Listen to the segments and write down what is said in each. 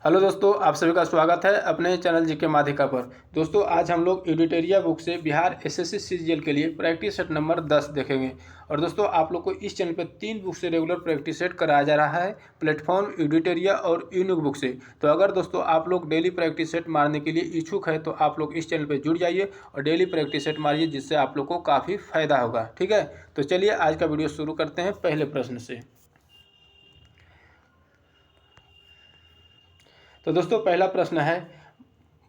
Hello दोस्तों, आप सभी का स्वागत है अपने चैनल जीके माध्यिका पर। दोस्तों, आज हम लोग एडिटोरिया बुक से बिहार एसएससी सीजीएल के लिए प्रैक्टिस सेट नंबर 10 देखेंगे। और दोस्तों, आप लोग को इस चैनल पर 3 बुक से रेगुलर प्रैक्टिस सेट कराया जा रहा है, प्लेटफॉर्म, एडिटोरिया और यूनिक बुक से। तो अगर दोस्तों आप लोग डेली प्रैक्टिस सेट मारने के लिए इच्छुक है तो आप लोग इस चैनल पर जुड़ जाइए और डेली प्रैक्टिस सेट मारिए, जिससे आप लोग को काफ़ी फायदा होगा। ठीक है, तो चलिए आज का वीडियो शुरू करते हैं पहले प्रश्न से। तो दोस्तों, पहला प्रश्न है,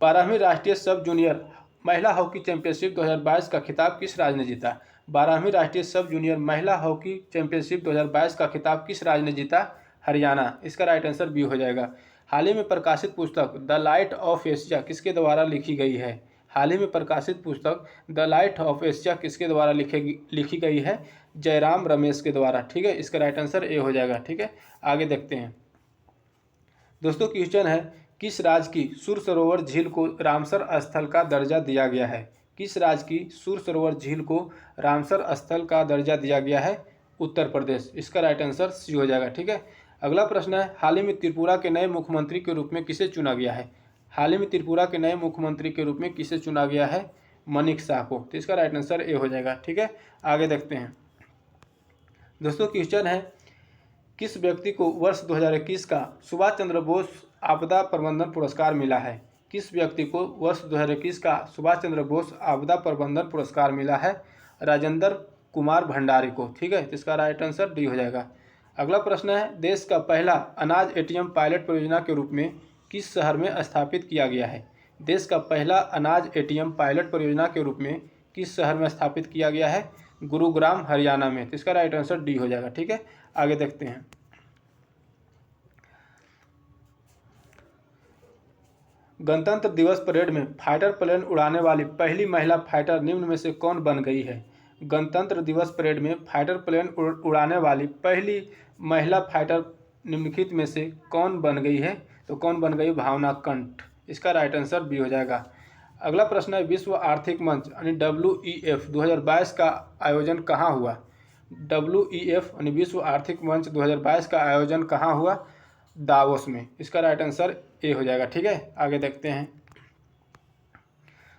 12वीं राष्ट्रीय सब जूनियर महिला हॉकी चैंपियनशिप 2022 का खिताब किस राज्य ने जीता। 12वीं राष्ट्रीय सब जूनियर महिला हॉकी चैंपियनशिप 2022 का खिताब किस राज्य ने जीता। हरियाणा। इसका राइट आंसर बी हो जाएगा। हाल ही में प्रकाशित पुस्तक द लाइट ऑफ एशिया किसके द्वारा लिखी गई है। हाल ही में प्रकाशित पुस्तक द लाइट ऑफ एशिया किसके द्वारा लिखी गई है। जयराम रमेश के द्वारा। ठीक है, इसका राइट आंसर ए हो जाएगा। ठीक है, आगे देखते हैं। दोस्तों, क्वेश्चन है, किस राज्य की सुर सरोवर झील को रामसर स्थल का दर्जा दिया गया है। किस राज्य की सुर सरोवर झील को रामसर स्थल का दर्जा दिया गया है। उत्तर प्रदेश। इसका राइट आंसर सी हो जाएगा। ठीक है, अगला प्रश्न है, हाल ही में त्रिपुरा के नए मुख्यमंत्री के रूप में किसे चुना गया है। हाल ही में त्रिपुरा के नए मुख्यमंत्री के रूप में किसे चुना गया है। मनिक शाह को। तो इसका राइट आंसर ए हो जाएगा। ठीक है, आगे देखते हैं। दोस्तों, क्वेश्चन है, किस व्यक्ति को वर्ष 2021 का सुभाष चंद्र बोस आपदा प्रबंधन पुरस्कार मिला है। किस व्यक्ति को वर्ष 2021 का सुभाष चंद्र बोस आपदा प्रबंधन पुरस्कार मिला है। राजेंद्र कुमार भंडारी को। ठीक है, इसका राइट आंसर डी हो जाएगा। अगला प्रश्न है, देश का पहला अनाज एटीएम पायलट परियोजना के रूप में किस शहर में स्थापित किया गया है। देश का पहला अनाज एटीएम पायलट परियोजना के रूप में किस शहर में स्थापित किया गया है। गुरुग्राम, हरियाणा में। तो इसका राइट आंसर डी हो जाएगा। ठीक है, आगे देखते हैं। गणतंत्र दिवस परेड में फाइटर प्लेन उड़ाने वाली पहली महिला फाइटर निम्न में से कौन बन गई है। गणतंत्र दिवस परेड में फाइटर प्लेन उड़ाने वाली पहली महिला फाइटर निम्नलिखित में से कौन बन गई है। तो कौन बन गई। भावना कंठ। इसका राइट आंसर बी हो जाएगा। अगला प्रश्न है, विश्व आर्थिक मंच यानी WEF 2022 का आयोजन कहाँ हुआ। WEF यानी विश्व आर्थिक मंच 2022 का आयोजन कहाँ हुआ। दावोस में। इसका राइट आंसर ए हो जाएगा। ठीक है, आगे देखते हैं।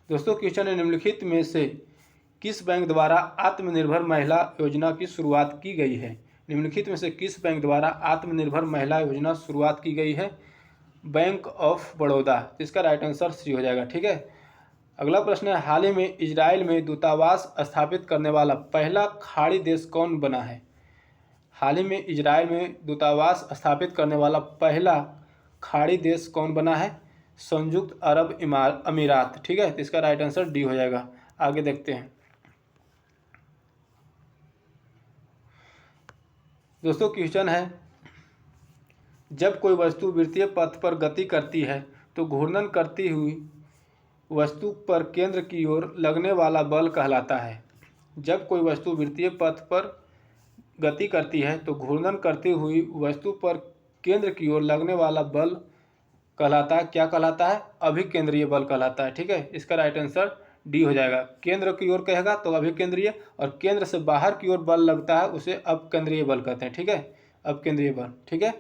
दोस्तों, क्वेश्चन है, निम्नलिखित में से किस बैंक द्वारा आत्मनिर्भर महिला योजना की शुरुआत की गई है। निम्नलिखित में से किस बैंक द्वारा आत्मनिर्भर महिला योजना शुरुआत की गई है। Bank of Baroda. इसका राइट आंसर सी हो जाएगा। ठीक है, अगला प्रश्न है, हाल ही में इजराइल में दूतावास स्थापित करने वाला पहला खाड़ी देश कौन बना है। हाल ही में इजराइल में दूतावास स्थापित करने वाला पहला खाड़ी देश कौन बना है। संयुक्त अरब अमीरात। ठीक है, तो इसका राइट आंसर डी हो जाएगा। आगे देखते हैं। दोस्तों, क्वेश्चन है, जब कोई वस्तु वृत्तीय पथ पर गति करती है तो घूर्णन करती हुई वस्तु पर केंद्र की ओर लगने वाला बल कहलाता है। जब कोई वस्तु वृत्तीय पथ पर गति करती है तो घूर्णन करती हुई वस्तु पर केंद्र की ओर लगने वाला बल कहलाता है, क्या कहलाता है। अभिकेंद्रीय बल कहलाता है। ठीक है, इसका राइट आंसर डी हो जाएगा। केंद्र की ओर कहेगा तो अभिकेंद्रीय, और केंद्र से बाहर की ओर बल लगता है उसे अपकेंद्रीय बल कहते हैं। ठीक है, अपकेंद्रीय बल। ठीक है,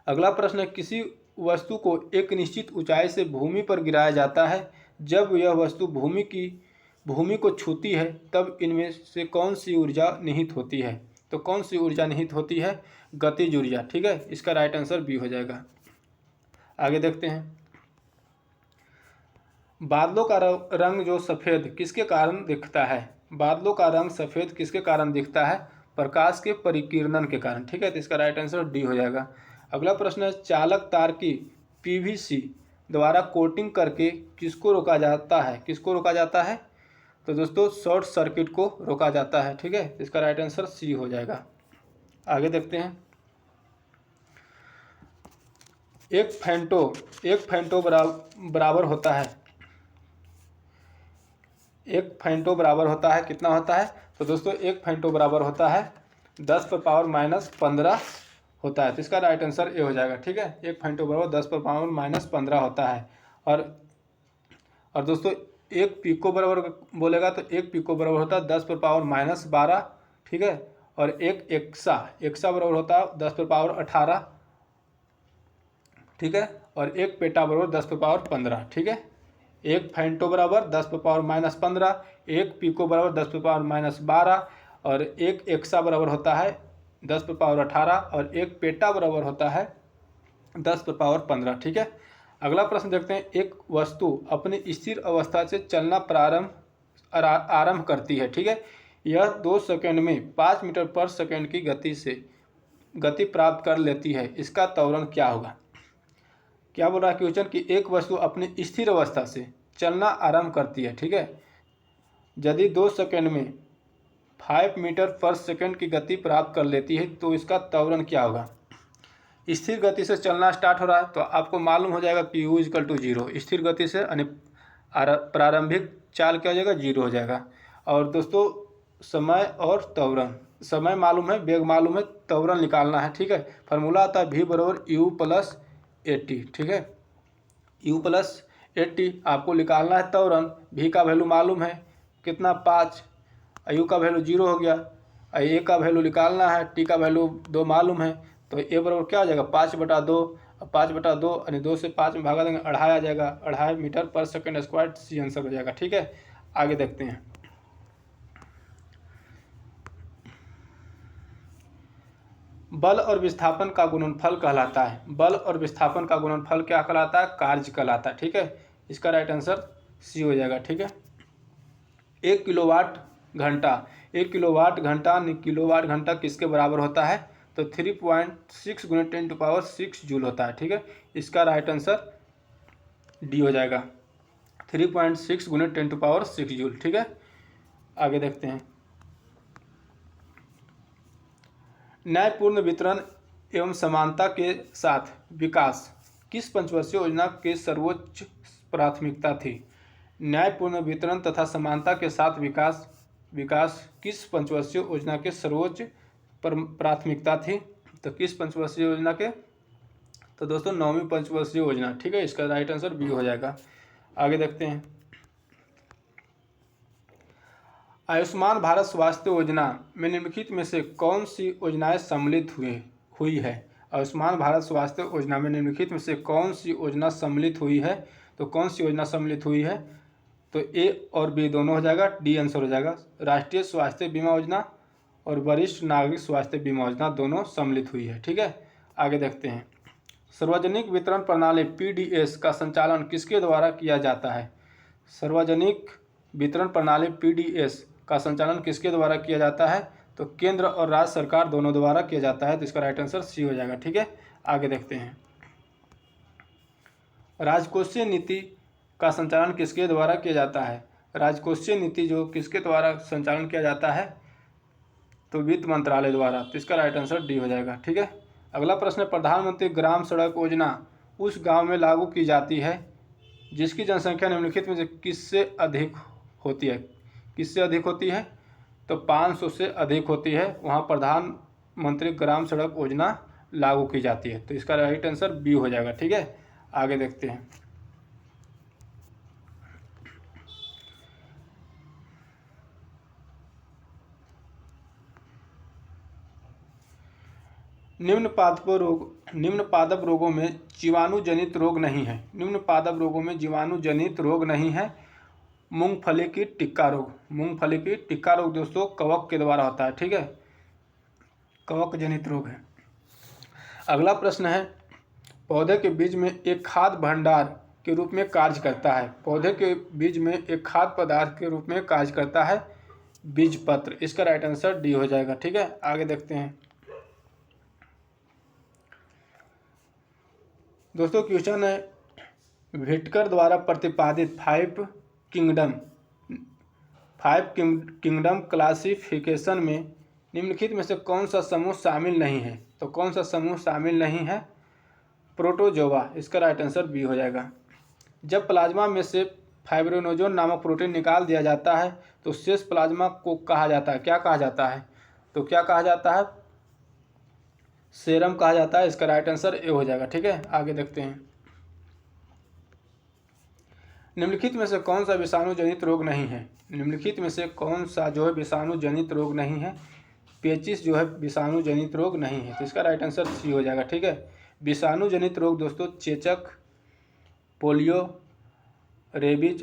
अगला प्रश्न है, किसी वस्तु को एक निश्चित ऊंचाई से भूमि पर गिराया जाता है। जब यह वस्तु भूमि को छूती है तब इनमें से कौन सी ऊर्जा निहित होती है। तो कौन सी ऊर्जा निहित होती है। गतिज ऊर्जा। ठीक है, इसका राइट आंसर बी हो जाएगा। आगे देखते हैं। बादलों का रंग जो सफ़ेद किसके कारण दिखता है। बादलों का रंग सफ़ेद किसके कारण दिखता है। प्रकाश के परिकीर्णन के कारण। ठीक है, तो इसका राइट आंसर डी हो जाएगा। अगला प्रश्न है, चालक तार की PVC द्वारा कोटिंग करके किसको रोका जाता है। किसको रोका जाता है। तो दोस्तों, शॉर्ट सर्किट को रोका जाता है। ठीक है, इसका राइट आंसर सी हो जाएगा। आगे देखते हैं। एक फेंटो बराबर होता है। एक फेंटो बराबर होता है, कितना होता है। तो दोस्तों, एक फेंटो बराबर होता है 10⁻⁻15 होता है। तो इसका राइट आंसर ए हो जाएगा। ठीक है, एक फेंटो बराबर 10⁻⁻15 होता है। और दोस्तों, एक पिको बराबर बोलेगा तो एक पिको बराबर होता है 10⁻12। ठीक है, और एक एक्सा बराबर होता है 10⁻18। ठीक है, और एक पेटा बराबर 10⁻15, ठीक है। एक फेंटो बराबर 10⁻−15, एक पिको बराबर 10⁻−12 और एक एक्सा बराबर होता है 10⁻18 और एक पेटा बराबर होता है 10⁻15, ठीक है। अगला प्रश्न देखते हैं, एक वस्तु अपनी स्थिर अवस्था से चलना आरंभ करती है, ठीक है। यह 2 सेकंड में 5 मीटर पर सेकंड की गति प्राप्त कर लेती है, इसका त्वरण क्या होगा। क्या बोल रहा है क्वेश्चन कि एक वस्तु अपनी स्थिर अवस्था से चलना आरंभ करती है, ठीक है। यदि 2 सेकंड में 5 मीटर पर सेकंड की गति प्राप्त कर लेती है तो इसका त्वरण क्या होगा। स्थिर गति से चलना स्टार्ट हो रहा है तो आपको मालूम हो जाएगा कि u = 0। स्थिर गति से यानी प्रारंभिक चाल क्या हो जाएगा, 0 हो जाएगा। और दोस्तों समय और त्वरण, समय मालूम है, वेग मालूम है, त्वरण निकालना है, ठीक है। फार्मूला आता है v = u + at, ठीक है। u + at आपको निकालना है त्वरण। v का वैल्यू मालूम है कितना 5, u का वैल्यू 0 हो गया, a का वैल्यू निकालना है, t का वैल्यू 2 मालूम है, तो a बराबर क्या हो जाएगा 5/2। 5/2 यानी 2 से 5 में भागा देंगे 2.5 आ जाएगा, 2.5 मीटर पर सेकंड स्क्वायर, सी आंसर हो जाएगा, ठीक है। आगे देखते हैं, बल और विस्थापन का गुणनफल कहलाता है। बल और विस्थापन का गुणनफल क्या कहलाता है, कार्य कहलाता है, ठीक है। इसका राइट आंसर सी हो जाएगा, ठीक है। 1 किलोवाट घंटा, 1 किलोवाट घंटा किसके बराबर होता है, तो 3.6 × 10⁻6 जूल होता है, ठीक है। इसका राइट आंसर डी हो जाएगा, 3.6 × 10⁻6 जूल, ठीक है। आगे देखते हैं, न्यायपूर्ण वितरण एवं समानता के साथ विकास किस पंचवर्षीय योजना की सर्वोच्च प्राथमिकता थी। न्यायपूर्ण वितरण तथा समानता के साथ विकास किस पंचवर्षीय योजना के सर्वोच्च प्राथमिकता थी, तो किस पंचवर्षीय योजना के, तो दोस्तों 9वीं पंचवर्षीय योजना, ठीक है। इसका राइट आंसर बी हो जाएगा। आगे देखते हैं, आयुष्मान भारत स्वास्थ्य योजना में निम्नलिखित में से कौन सी योजनाएं सम्मिलित हुई है। आयुष्मान भारत स्वास्थ्य योजना में निम्नलिखित में से कौन सी योजना सम्मिलित हुई है, तो कौन सी योजना सम्मिलित हुई है, तो ए और बी दोनों हो जाएगा, डी आंसर हो जाएगा। राष्ट्रीय स्वास्थ्य बीमा योजना और वरिष्ठ नागरिक स्वास्थ्य बीमा योजना दोनों सम्मिलित हुई है, ठीक है। आगे देखते हैं, सार्वजनिक वितरण प्रणाली PDS का संचालन किसके द्वारा किया जाता है। सार्वजनिक वितरण प्रणाली PDS का संचालन किसके द्वारा किया जाता है, तो केंद्र और राज्य सरकार दोनों द्वारा किया जाता है, तो इसका राइट आंसर सी हो जाएगा, ठीक है। आगे देखते हैं, राजकोषीय नीति का संचालन किसके द्वारा किया जाता है। राजकोषीय नीति जो किसके द्वारा संचालन किया जाता है, तो वित्त मंत्रालय द्वारा, तो इसका राइट आंसर डी हो जाएगा, ठीक है। अगला प्रश्न है, प्रधानमंत्री ग्राम सड़क योजना उस गांव में लागू की जाती है जिसकी जनसंख्या निम्नलिखित में से किससे अधिक होती है। किससे अधिक होती है, तो 500 से अधिक होती है, वहाँ प्रधानमंत्री ग्राम सड़क योजना लागू की जाती है, तो इसका राइट आंसर बी हो जाएगा, ठीक है। आगे देखते हैं, निम्न पादप रोगों में जीवाणु जनित रोग नहीं है। निम्न पादप रोगों में जीवाणु जनित रोग नहीं है। मूंगफली की टिक्का रोग, मूंगफली की टिक्का रोग दोस्तों कवक के द्वारा होता है, ठीक है, कवक जनित रोग है। अगला प्रश्न है, पौधे के बीज में एक खाद्य भंडार के रूप में कार्य करता है। पौधे के बीज में एक खाद्य पदार्थ के रूप में कार्य करता है बीजपत्र, इसका राइट आंसर डी हो जाएगा, ठीक है। आगे देखते हैं, दोस्तों क्वेश्चन है, व्हिटकर द्वारा प्रतिपादित 5 किंगडम क्लासिफिकेशन में निम्नलिखित में से कौन सा समूह शामिल नहीं है, तो कौन सा समूह शामिल नहीं है, प्रोटोजोआ, इसका राइट आंसर बी हो जाएगा। जब प्लाज्मा में से फाइब्रिनोजन नामक प्रोटीन निकाल दिया जाता है तो शेष प्लाज्मा को कहा जाता है, क्या कहा जाता है, तो क्या कहा जाता है, सेरम कहा जाता है, इसका राइट आंसर ए हो जाएगा, ठीक है। आगे देखते हैं, निम्नलिखित में से कौन सा विषाणु जनित रोग नहीं है। निम्नलिखित में से कौन सा जो है विषाणु जनित रोग नहीं है, पेचिस जो है विषाणु जनित रोग नहीं है, तो इसका राइट आंसर सी हो जाएगा, ठीक है। विषाणु जनित रोग दोस्तों चेचक, पोलियो, रेबीज,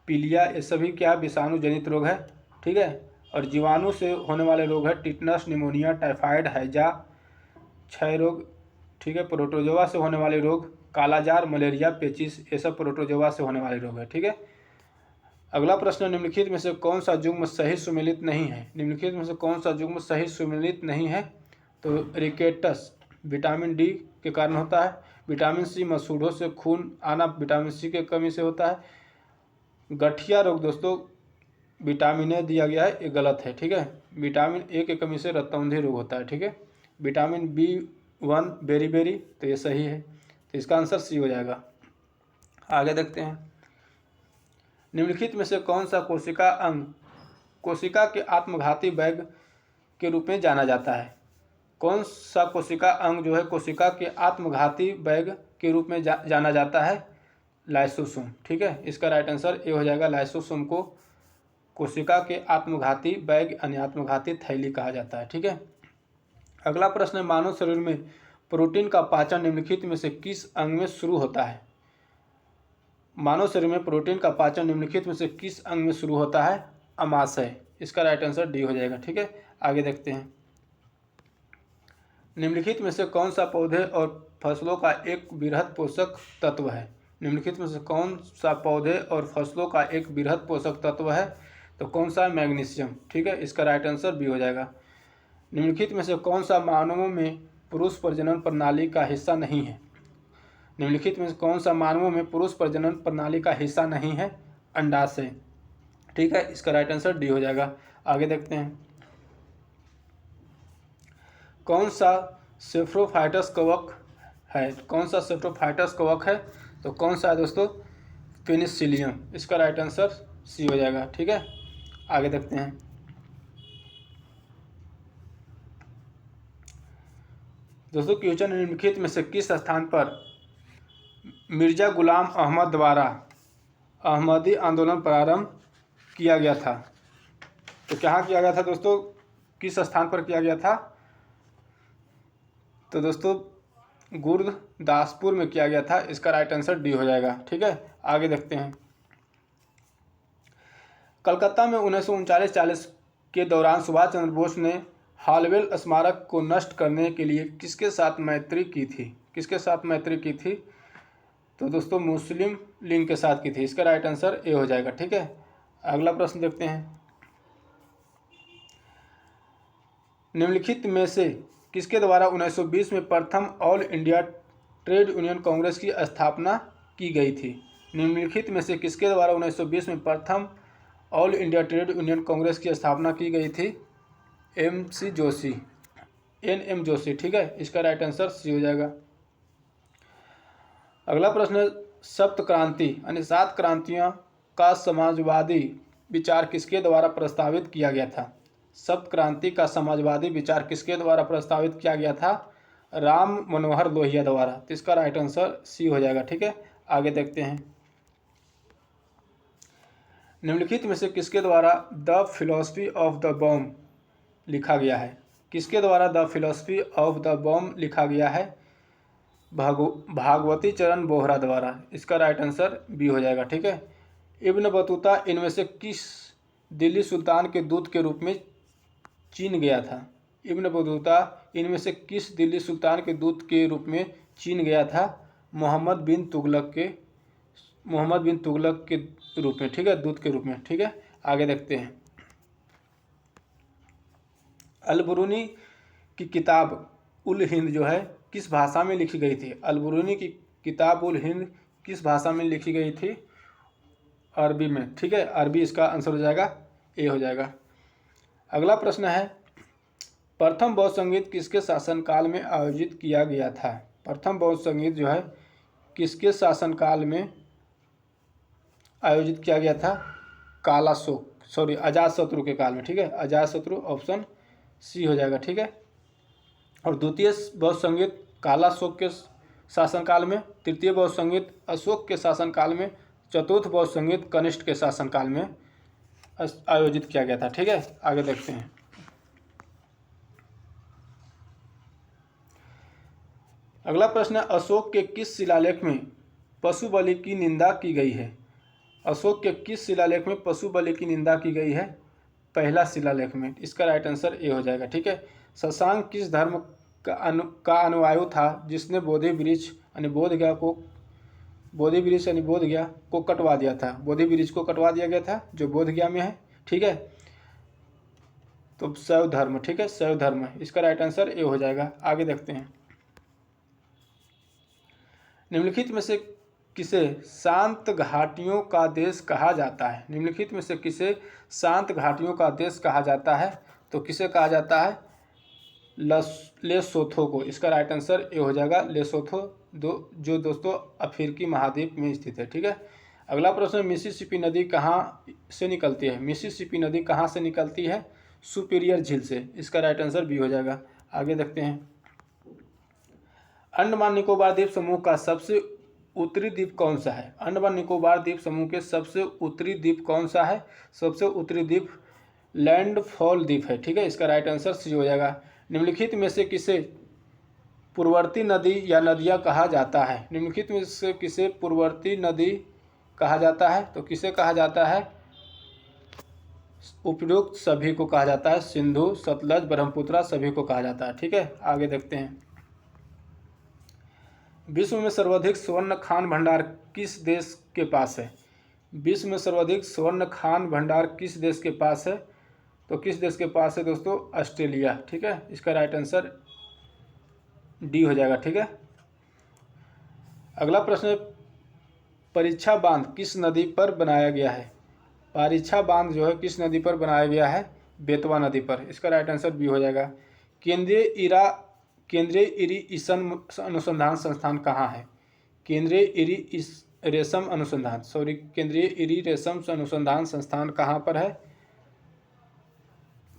पीलिया, ये सभी क्या विषाणु जनित रोग है, ठीक है। और जीवाणु से होने वाले रोग है टिटनस, निमोनिया, टाइफाइड, हैजा, क्षय रोग, ठीक है। प्रोटोजोआ से होने वाले रोग कालाजार, मलेरिया, पेचिस, ये सब प्रोटोजोआ से होने वाले रोग है, ठीक है। अगला प्रश्न, निम्नलिखित में से कौन सा युग्म सही सुमेलित नहीं है? निम्नलिखित में से कौन सा युग्म सही सुमेलित नहीं है? तो रिकेटस विटामिन डी के कारण होता है। विटामिन सी मसूड़ों से खून आना विटामिन सी की कमी से होता है। गठिया रोग दोस्तों विटामिन ए दिया गया है, ये गलत है, ठीक है। विटामिन ए की कमी से रक्तौंधी रोग होता है, ठीक है। विटामिन B1 बेरी, तो ये सही है, तो इसका आंसर सी हो जाएगा। आगे देखते हैं, निम्नलिखित में से कौन सा कोशिका अंग कोशिका के आत्मघाती बैग के रूप में जाना जाता है? कौन सा कोशिका अंग जो है कोशिका के आत्मघाती बैग के रूप में जाना जाता है? लाइसोसोम, ठीक है। इसका राइट आंसर ए हो जाएगा। लाइसोसोम को कोशिका के आत्मघाती बैग यानी आत्मघाती थैली कहा जाता है, ठीक है। अगला प्रश्न है, मानव शरीर में प्रोटीन का पाचन निम्नलिखित में से किस अंग में शुरू होता है? मानव शरीर में प्रोटीन का पाचन निम्नलिखित में से किस अंग में शुरू होता है? अमाशय। इसका राइट आंसर डी हो जाएगा, ठीक है। आगे देखते हैं, निम्नलिखित में से कौन सा पौधे और फसलों का एक वृहद पोषक तत्व है? निम्नलिखित में से कौन सा पौधे और फसलों का एक वृहद पोषक तत्व है? तो कौन सा? मैग्नीशियम, ठीक है। इसका राइट आंसर बी हो जाएगा। निम्नलिखित में से कौन सा मानवों में पुरुष प्रजनन प्रणाली का हिस्सा नहीं है? निम्नलिखित में से कौन सा मानवों में पुरुष प्रजनन प्रणाली का हिस्सा नहीं है? अंडाशय, ठीक है। इसका राइट आंसर डी हो जाएगा। आगे देखते हैं, कौन सा सेफ्रोफाइटस कवक है? कौन सा सेफ्रोफाइटस कवक है? तो कौन सा है दोस्तों? पेनिसिलियम। इसका राइट आंसर सी हो जाएगा, ठीक है। आगे देखते हैं, दोस्तों क्वेश्चन, निम्नलिखित में से किस स्थान पर मिर्जा गुलाम अहमद द्वारा अहमदी आंदोलन प्रारंभ किया गया था? तो कहाँ किया गया था दोस्तों? किस स्थान पर किया गया था? तो दोस्तों गुरदासपुर में किया गया था। इसका राइट आंसर डी हो जाएगा, ठीक है। आगे देखते हैं, कलकत्ता में 1939-40 के दौरान सुभाष चंद्र बोस ने हालवेल स्मारक को नष्ट करने के लिए किसके साथ मैत्री की थी? किसके साथ मैत्री की थी? तो दोस्तों मुस्लिम लीग के साथ की थी। इसका राइट आंसर ए हो जाएगा, ठीक है। अगला प्रश्न देखते हैं, निम्नलिखित में से किसके द्वारा 1920 में प्रथम all India trade union Congress की स्थापना की गई थी? निम्नलिखित में से किसके द्वारा 1920 में प्रथम all India trade union Congress की स्थापना की गई थी? MC जोशी, NM जोशी, ठीक है। इसका राइट आंसर सी हो जाएगा। अगला प्रश्न, सप्त क्रांति यानी 7 क्रांतियों का समाजवादी विचार किसके द्वारा प्रस्तावित किया गया था? सप्त क्रांति का समाजवादी विचार किसके द्वारा प्रस्तावित किया गया था? राम मनोहर लोहिया द्वारा। तो इसका राइट आंसर सी हो जाएगा, ठीक है। आगे देखते हैं, निम्नलिखित में से किसके द्वारा the philosophy of the bomb लिखा गया है? किसके द्वारा the philosophy of the bomb लिखा गया है? भागवती चरण बोहरा द्वारा। इसका राइट आंसर बी हो जाएगा, ठीक है। इब्न बतूता इनमें से किस दिल्ली सुल्तान के दूत के रूप में चीन गया था? इब्न बतूता इनमें से किस दिल्ली सुल्तान के दूत के रूप में चीन गया था? मोहम्मद बिन तुगलक के रूप में, ठीक है, दूत के रूप में, ठीक है। आगे देखते हैं, अल-बुरूनी की किताब उल हिंद जो है किस भाषा में लिखी गई थी? अल-बुरूनी की किताब उल हिंद किस भाषा में लिखी गई थी? अरबी में, ठीक है। अरबी इसका आंसर हो जाएगा, ए हो जाएगा। अगला प्रश्न है, प्रथम बौद्ध संगीत किसके शासनकाल में आयोजित किया गया था? प्रथम बौद्ध संगीत जो है किसके शासनकाल में आयोजित किया गया था? अजातशत्रु के काल में, ठीक है। अजातशत्रु ऑप्शन सी हो जाएगा, ठीक है। और द्वितीय बौद्ध संगीत कालाशोक के शासनकाल में, तृतीय बौद्ध संगीत अशोक के शासनकाल में, चतुर्थ बौद्ध संगीत कनिष्ठ के शासनकाल में आयोजित किया गया था, ठीक है। आगे देखते हैं, अगला प्रश्न है, अशोक के किस शिलालेख में पशु बलि की निंदा की गई है? अशोक के किस शिलालेख में पशु बलि की निंदा की गई है? पहला शिलालेख में। इसका राइट आंसर ए हो जाएगा। ठीक है। शशांक किस धर्म का अनुयायी था जिसने बोधि वृक्ष यानी बोध गया को कटवा दिया था? बोधि वृक्ष को कटवा दिया गया था जो बोध गया में है। ठीक है, तो शैव धर्म। ठीक है, शैव धर्म। इसका राइट आंसर ए हो जाएगा। आगे देखते हैं, निम्नलिखित में से किसे शांत घाटियों का देश कहा जाता है? निम्नलिखित में से किसे शांत घाटियों का देश कहा जाता है? तो किसे कहा जाता है? लेसोथो को। इसका राइट आंसर ए हो जाएगा, लेसोथो, जो दोस्तों अफ्रीकी महाद्वीप में स्थित है। ठीक है। अगला प्रश्न, मिसिसिपी नदी कहाँ से निकलती है? मिसिसिपी नदी कहाँ से निकलती है? सुपीरियर झील से। इसका राइट आंसर बी हो जाएगा। आगे देखते हैं, अंडमान निकोबार द्वीप समूह का सबसे उत्तरी द्वीप कौन सा है? अंडमान निकोबार द्वीप समूह के सबसे उत्तरी द्वीप कौन सा है? सबसे उत्तरी द्वीप लैंडफॉल द्वीप है। ठीक है, इसका राइट आंसर सी हो जाएगा। निम्नलिखित में से किसे पूर्ववर्ती नदी या नदियाँ कहा जाता है? निम्नलिखित में से किसे पूर्ववर्ती नदी कहा जाता है? तो किसे कहा जाता है? उपयुक्त सभी को कहा जाता है। सिंधु, सतलज, ब्रह्मपुत्र सभी को कहा जाता है। ठीक है। आगे देखते हैं, विश्व में सर्वाधिक स्वर्ण खान भंडार किस देश के पास है? विश्व में सर्वाधिक स्वर्ण खान भंडार किस देश के पास है? तो किस देश के पास है दोस्तों? ऑस्ट्रेलिया। ठीक है, इसका राइट आंसर डी हो जाएगा। ठीक है। अगला प्रश्न है, परीक्षा बांध किस नदी पर बनाया गया है? परीक्षा बांध जो है किस नदी पर बनाया गया है? बेतवा नदी पर। इसका राइट आंसर बी हो जाएगा। केंद्रीय इरीगेशन अनुसंधान संस्थान कहाँ है? केंद्रीय इरीगेशन अनुसंधान संस्थान कहाँ पर है?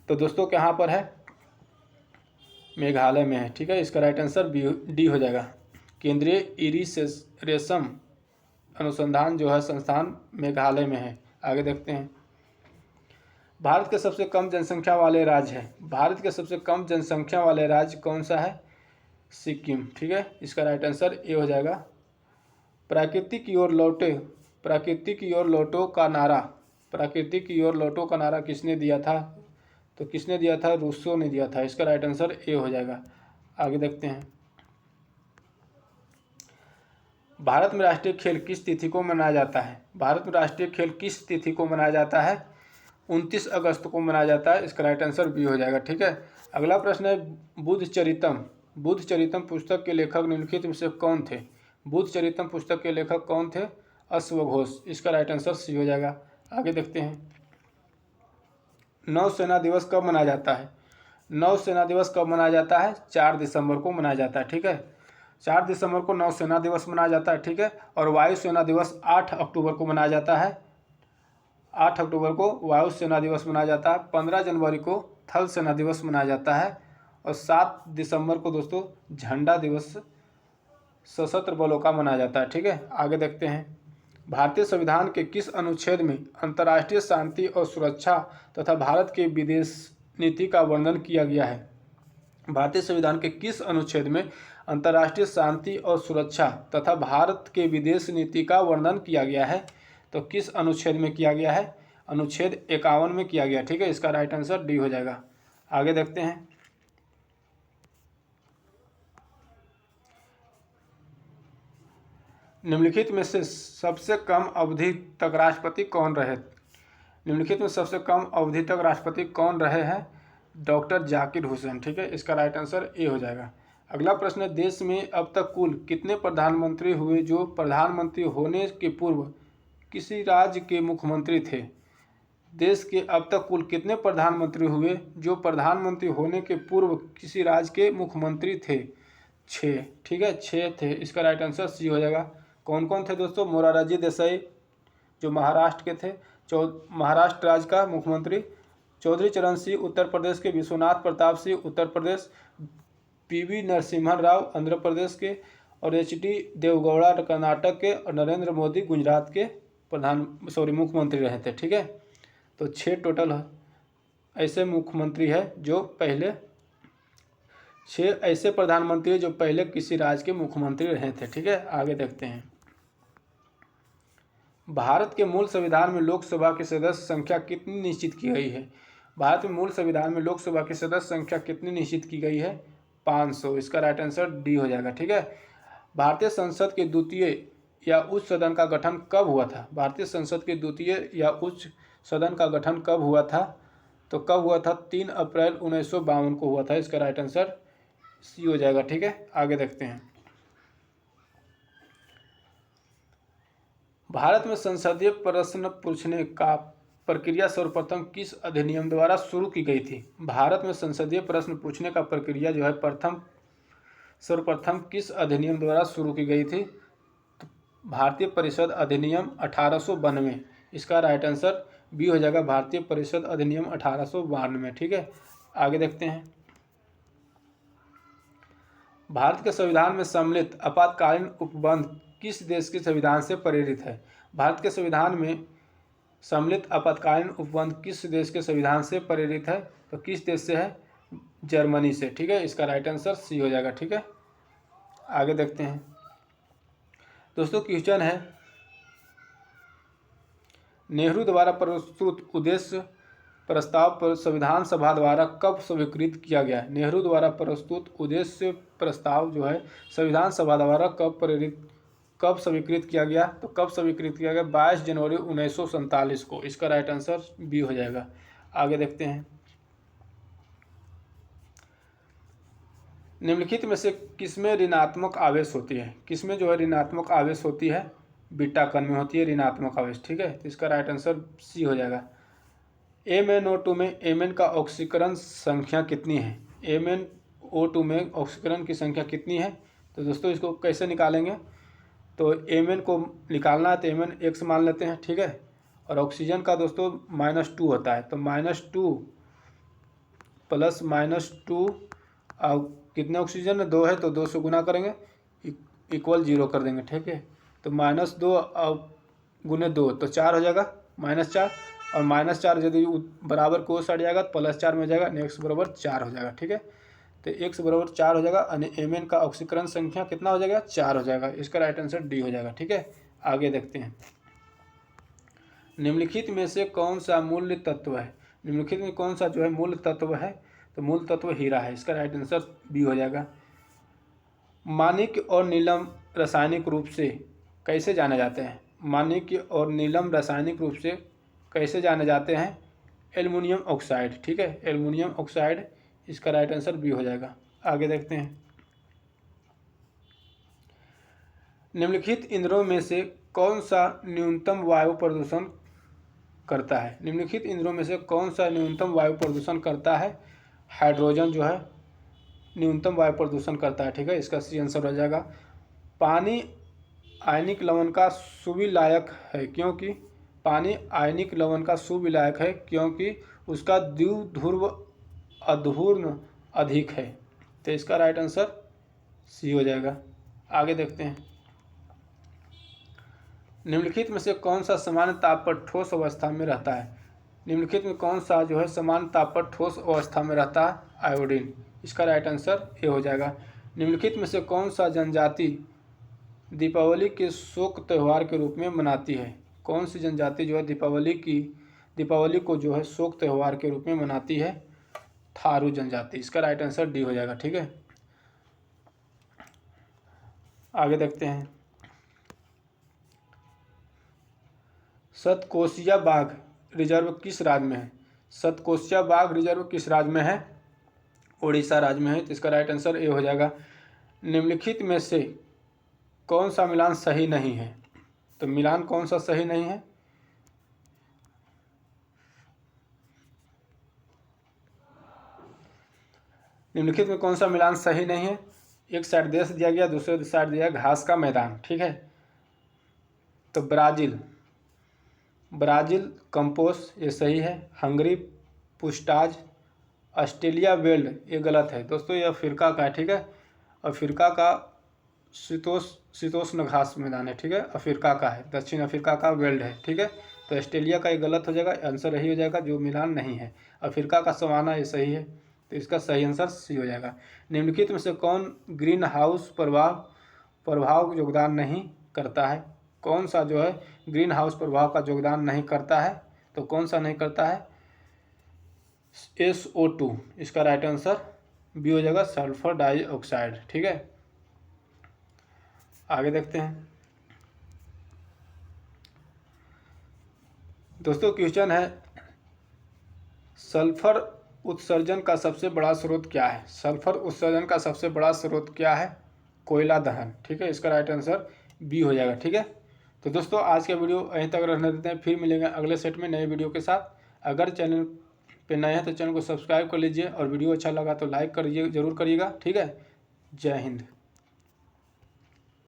तो दोस्तों कहाँ पर है? मेघालय में है। ठीक है, इसका राइट आंसर डी हो जाएगा। केंद्रीय इरीगेशन अनुसंधान जो है संस्थान मेघालय में है। आगे देखते हैं, भारत के सबसे कम जनसंख्या वाले राज्य है। भारत के सबसे कम जनसंख्या वाले राज्य कौन सा है? सिक्किम। ठीक है, इसका राइट आंसर ए हो जाएगा। प्रकृति की ओर लौटो का नारा किसने दिया था? तो किसने दिया था? रूसो ने दिया था। इसका राइट आंसर ए हो जाएगा। आगे देखते हैं, भारत में राष्ट्रीय खेल किस तिथि को मनाया जाता है? भारत में राष्ट्रीय खेल किस तिथि को मनाया जाता है? 29 अगस्त को मनाया जाता है। इसका राइट आंसर बी हो जाएगा। ठीक है। अगला प्रश्न है, बुद्ध चरितम पुस्तक के लेखक निम्नलिखित में से कौन थे? बुद्ध चरितम पुस्तक के लेखक कौन थे? अश्वघोष। इसका राइट आंसर सी हो जाएगा। आगे देखते हैं, नौसेना दिवस कब मनाया जाता है? नौसेना दिवस कब मनाया जाता है? 4 दिसंबर को मनाया जाता है। ठीक है, 4 दिसंबर को नौसेना दिवस मनाया जाता है। ठीक है, और वायुसेना दिवस 8 अक्टूबर को मनाया जाता है। 8 अक्टूबर को वायुसेना दिवस मनाया जाता है। 15 जनवरी को थल सेना दिवस मनाया जाता है। और 7 दिसंबर को दोस्तों झंडा दिवस सशस्त्र बलों का मनाया जाता है। ठीक है। आगे देखते हैं, भारतीय संविधान के किस अनुच्छेद में अंतर्राष्ट्रीय शांति और सुरक्षा तथा भारत के विदेश नीति का वर्णन किया गया है? भारतीय संविधान के किस अनुच्छेद में अंतर्राष्ट्रीय शांति और सुरक्षा तथा भारत के विदेश नीति का वर्णन किया गया है? तो किस अनुच्छेद में किया गया है? अनुच्छेद 51 में किया गया। ठीक है, इसका राइट आंसर डी हो जाएगा। आगे देखते हैं, निम्नलिखित में से सबसे कम अवधि तक राष्ट्रपति कौन रहे? निम्नलिखित में सबसे कम अवधि तक राष्ट्रपति कौन रहे हैं? डॉक्टर जाकिर हुसैन। ठीक है, इसका राइट आंसर ए हो जाएगा। अगला प्रश्न है, देश में अब तक कुल कितने प्रधानमंत्री हुए जो प्रधानमंत्री होने के पूर्व किसी राज्य के मुख्यमंत्री थे? देश के अब तक कुल कितने प्रधानमंत्री हुए जो प्रधानमंत्री होने के पूर्व किसी राज्य के मुख्यमंत्री थे? 6। ठीक है, 6 थे। इसका राइट आंसर सी हो जाएगा। कौन कौन थे दोस्तों? मोरारजी देसाई जो महाराष्ट्र के थे, महाराष्ट्र राज्य का मुख्यमंत्री, चौधरी चरण सिंह उत्तर प्रदेश के, विश्वनाथ प्रताप सिंह उत्तर प्रदेश, पीवी नरसिम्हा राव आंध्र प्रदेश के, और एचडी देवगौड़ा कर्नाटक के, और नरेंद्र मोदी गुजरात के मुख्यमंत्री रहे थे। ठीक है, तो 6 टोटल ऐसे मुख्यमंत्री है जो पहले 6 ऐसे प्रधानमंत्री जो पहले किसी राज्य के मुख्यमंत्री रहे थे। ठीक है, आगे देखते हैं। भारत के मूल संविधान में लोकसभा की सदस्य संख्या कितनी निश्चित की गई है? भारत में मूल संविधान में लोकसभा की सदस्य संख्या कितनी निश्चित की गई है? 500। इसका राइट आंसर डी हो जाएगा। ठीक है। भारतीय संसद के द्वितीय या उच्च सदन का गठन कब हुआ था? भारतीय संसद के द्वितीय या उच्च सदन का गठन कब हुआ था? तो कब हुआ था? 3 अप्रैल 1952 को हुआ था। इसका राइट आंसर सी हो जाएगा। ठीक है, आगे देखते हैं। भारत में संसदीय प्रश्न पूछने का प्रक्रिया सर्वप्रथम किस अधिनियम द्वारा शुरू की गई थी? भारत में संसदीय प्रश्न पूछने का प्रक्रिया जो है सर्वप्रथम किस अधिनियम द्वारा शुरू की गई थी? तो भारतीय परिषद अधिनियम 1892। इसका राइट आंसर बी हो जाएगा, भारतीय परिषद अधिनियम 1892। ठीक है, आगे देखते हैं। भारत के संविधान में सम्मिलित आपातकालीन उपबंध किस देश के संविधान से प्रेरित है? भारत के संविधान में सम्मिलित आपातकालीन उपबंध किस देश के संविधान से प्रेरित है? तो किस देश से है? जर्मनी से। ठीक है, इसका राइट आंसर सी हो जाएगा। ठीक है, आगे देखते हैं। दोस्तों क्वेश्चन है, नेहरू द्वारा प्रस्तुत उद्देश्य प्रस्ताव पर संविधान सभा द्वारा कब स्वीकृत किया गया? नेहरू द्वारा प्रस्तुत उद्देश्य प्रस्ताव जो है संविधान सभा द्वारा कब स्वीकृत किया गया? तो कब स्वीकृत किया गया? 22 जनवरी 1947 को। इसका राइट आंसर बी हो जाएगा। आगे देखते हैं। निम्नलिखित में से किसमें ऋणात्मक आवेश होती है? किसमें जो है ऋणात्मक आवेश होती है? बीटा कण में होती है ऋणात्मक आवेश। ठीक है, तो इसका राइट आंसर सी हो जाएगा। MnO2 में Mn का ऑक्सीकरण संख्या कितनी है? MnO2 में ऑक्सीकरण की संख्या कितनी है? तो दोस्तों इसको कैसे निकालेंगे? तो Mn को निकालना है तो Mn x मान लेते हैं। ठीक है, और ऑक्सीजन का दोस्तों -2 होता है, तो -2 प्लस -2 और कितने ऑक्सीजन है? 2 है, तो 2 से गुना करेंगे इक्वल 0 कर देंगे। ठीक है, तो -2 और गुने 2 तो 4 हो जाएगा, -4 और -4 यदि बराबर को सट जाएगा तो +4 में हो जाएगा, x बराबर 4 हो जाएगा। ठीक है, तो x बराबर 4 हो जाएगा और Mn का ऑक्सीकरण संख्या कितना हो जाएगा? 4 हो जाएगा। इसका राइट आंसर डी हो जाएगा। ठीक है, आगे देखते हैं। निम्नलिखित में से कौन सा मूल्य तत्व है? निम्नलिखित में कौन सा जो है मूल तत्व है? तो मूल तत्व हीरा है। इसका राइट आंसर बी हो जाएगा। माणिक्य और नीलम रासायनिक रूप से कैसे जाने जाते हैं? माणिक्य और नीलम रासायनिक रूप से कैसे जाने जाते हैं? Aluminium oxide. ठीक है, एल्युमिनियम ऑक्साइड। इसका राइट आंसर बी हो जाएगा। आगे देखते हैं। निम्नलिखित ईंधनों में से कौन सा न्यूनतम वायु प्रदूषण करता है? निम्नलिखित ईंधनों में से कौन सा न्यूनतम वायु प्रदूषण करता है? हाइड्रोजन जो है न्यूनतम वायु प्रदूषण करता है। ठीक है, इसका सी आंसर हो जाएगा। पानी आयनिक लवण का सुविलायक है क्योंकि पानी आयनिक लवण का सुविलायक है क्योंकि उसका द्विध्रुव अधूर्ण अधिक है। तो इसका राइट आंसर सी हो जाएगा। आगे देखते हैं। निम्नलिखित में से कौन सा सामान्य ताप पर ठोस अवस्था में रहता है? निम्नलिखित में कौन सा जो है सामान्य ताप पर ठोस अवस्था में रहता है? आयोडीन। इसका राइट आंसर ए हो जाएगा। निम्नलिखित में से कौन सा जनजाति दीपावली के शोक त्यौहार के रूप में मनाती है? कौन सी जनजाति जो है दीपावली को जो है शोक त्यौहार के रूप में मनाती है? थारू जनजाति। इसका राइट आंसर डी हो जाएगा। ठीक है, आगे देखते हैं। सतकोशिया बाघ रिजर्व किस राज्य में है? सतकोशिया बाघ रिजर्व किस राज्य में है? उड़ीसा राज्य में है। तो इसका राइट आंसर ए हो जाएगा। निम्नलिखित में से कौन सा मिलान सही नहीं है? तो मिलान कौन सा सही नहीं है? निम्नलिखित में कौन सा मिलान सही नहीं है? एक साइड देश दिया गया, दूसरे साइड दिया घास का मैदान। ठीक है, तो ब्राज़ील कंपोस ये सही है। हंगरी पुस्टाज, ऑस्ट्रेलिया वेल्ड ये गलत है दोस्तों, यह अफ्रीका का है। ठीक है, अफ्रीका का शीतोष्ण घास मैदान है। ठीक है, अफ्रीका का है, दक्षिण अफ्रीका का वेल्ड है। ठीक है, तो ऑस्ट्रेलिया का ये गलत हो जाएगा, आंसर यही हो जाएगा जो मिलान नहीं है। अफ्रीका का सवाना ये सही है। तो इसका सही आंसर सी हो जाएगा। निम्नलिखित में से कौन ग्रीन हाउस प्रभाव योगदान नहीं करता है? कौन सा जो है ग्रीन हाउस प्रभाव का योगदान नहीं करता है? तो कौन सा नहीं करता है? SO2। इसका राइट आंसर बी हो जाएगा, सल्फर डाइऑक्साइड। ठीक है, आगे देखते हैं दोस्तों। क्वेश्चन है, सल्फर उत्सर्जन का सबसे बड़ा स्रोत क्या है? सल्फर उत्सर्जन का सबसे बड़ा स्रोत क्या है? कोयला दहन। ठीक है, इसका राइट आंसर बी हो जाएगा। ठीक है, तो दोस्तों आज का वीडियो यहीं तक रहने देते हैं, फिर मिलेंगे अगले सेट में नए वीडियो के साथ। अगर चैनल पे नए हैं तो चैनल को सब्सक्राइब कर लीजिए और वीडियो अच्छा लगा तो लाइक करिए, जरूर करिएगा। ठीक है, जय हिंद।